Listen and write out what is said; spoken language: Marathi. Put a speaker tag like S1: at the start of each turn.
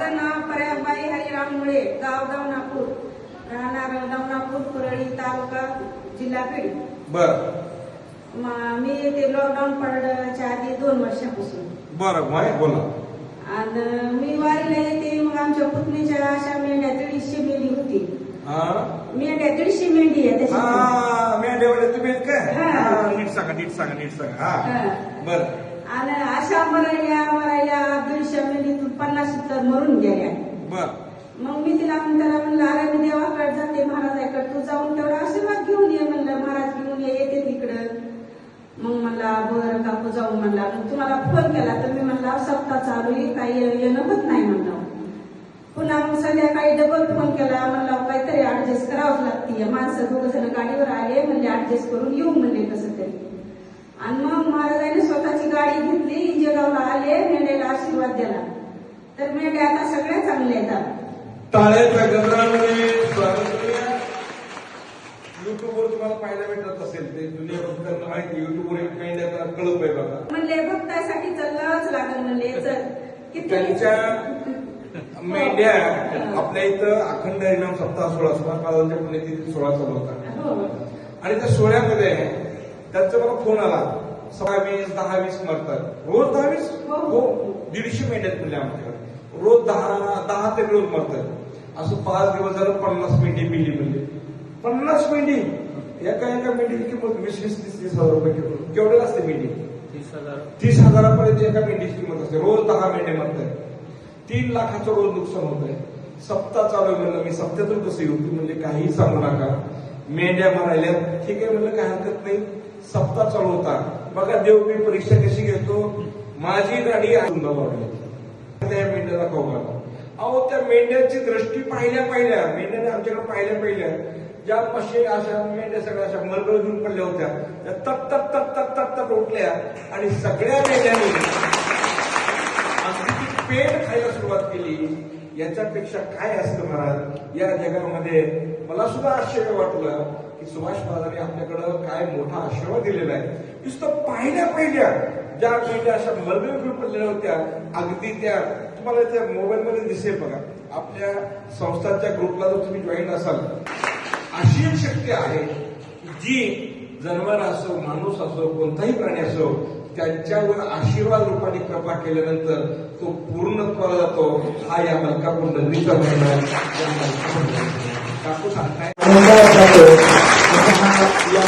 S1: माझं नाव पर्याबाई हरिराम मुळे, गाव दवनापूर, राहणार दवनापूर, परळी तालुका, जिल्हा बीड.
S2: बर.
S1: मी ते लॉकडाऊन पडण्याच्या आधी 2 वर्षापासून.
S2: बरं, बोला.
S1: आणि मी वारीला येते. मग आमच्या पुतणीच्या अशा मेंढ्या 150 मेंढी होती. मेंढ्या 150 मेंढी आहे त्याच्या.
S2: मेंढ्यावाले तुम्ही आहेत काय? नीट सांगा. बर.
S1: आणि अशा मरायल्या 150 मेंढीतून 50 तर मरून गेल्या.
S2: बर.
S1: मग मी तिला म्हणलं, अरे मी देवाकडे जाते, महाराजाकडे, तू जाऊन तेवढा आशीर्वाद घेऊन ये म्हणलं. महाराज घेऊन येते तिकडं. मग म्हणला बरं काकू जाऊ म्हणला. मग तुम्हाला फोन केला तर मी म्हणला सप्ताह चालू आहे, काही येणं होत नाही म्हणलं. पुन्हा मग संध्याकाळी डबल फोन केला. म्हणला काहीतरी ऍडजस्ट करावंच लागते, माणसं 2 जण गाडीवर आले म्हणले ऍडजस्ट करून येऊ म्हणले कसं तरी. आणि मग महाराजांनी स्वतःची गाडी घेतली, इंजेगावला आले, मेंढ्याला आशीर्वाद दिला. तर मेंढ्या आता सगळ्या चांगल्या येतात.
S2: टाळ्याच्या गजरामध्ये स्वागत करूया. युट्यूबवर तुम्हाला पाहायला भेटत असेल ते जुने भक्तांना माहिती. युट्यूबवर एक मेंढ्याचा कळप आहे बघा.
S1: म्हणले भक्तासाठी चाललाच लागल म्हणले.
S2: त्यांच्या मेंढ्या आपल्या इथं अखंड हरिनाम सप्ताह 16 महाराजांच्या पुण्यतिथी 16 चालू होता. आणि त्या 16मध्ये त्यांचा मला फोन आला, 20, 10-20 मरतात. रोज 10-20? हो. 150 मेंढ्यात म्हणले आमच्याकडे. रोज 10 ते रोज मरतात. असं 5 दिवस झालं 50 मेंढी मिली म्हणजे 50 मेंढी. एका मेंढीची किंमत 20-30 हजार रुपये किंमत. केवढे असते मेंढी? 30,000 पर्यंत एका मेंढीची किंमत असते. रोज 10 मेंढ्या मरतात. 3 लाखाचं रोज नुकसान होत आहे. सप्ताह चालू म्हणलं. मी सप्त्यातून कसं येऊ? म्हणजे काही सांगू नका, मेंढ्या मारायला. ठीक आहे म्हणलं, काय हरकत नाही. सप्ताह चालू होता. बघा देव मी परीक्षा कशी घेतो. माझी गाडी त्या मेंढ्याला खाऊ घाला. अहो त्या मेंढ्याची दृष्टी पाहिल्या मेंढ्याने आमच्याकडे पाहिल्या ज्या पशे अशा मेंढ्या सगळ्या अशा मरगळ घेऊन पडल्या होत्या, त्या तट उठल्या आणि सगळ्या मेंढ्यांनी पेट खायला सुरुवात केली. याच्यापेक्षा काय असतं महाराज या जगामध्ये? मला सुद्धा आश्चर्य वाटलं की सुभाष महाराजांनी आपल्याकडं काय मोठा आशीर्वाद दिलेला आहे. नुसतं पाहिल्या ज्या मेंढ्या अशा मरगळ घेऊन पडलेल्या होत्या, अगदी त्या तुम्हाला त्या मोबाईलमध्ये दिसेल बघा. आपल्या संस्थांच्या ग्रुपला जर तुम्ही जॉईन असाल, अशी एक शक्ती आहे जी जनावर असो, माणूस असो, कोणताही प्राणी असो, त्यांच्यावर आशीर्वाद रूपाने कृपा केल्यानंतर तो पूर्णत्वाला जातो. हा या मलकापूर नगरीचा महिना काकू सांगताय. या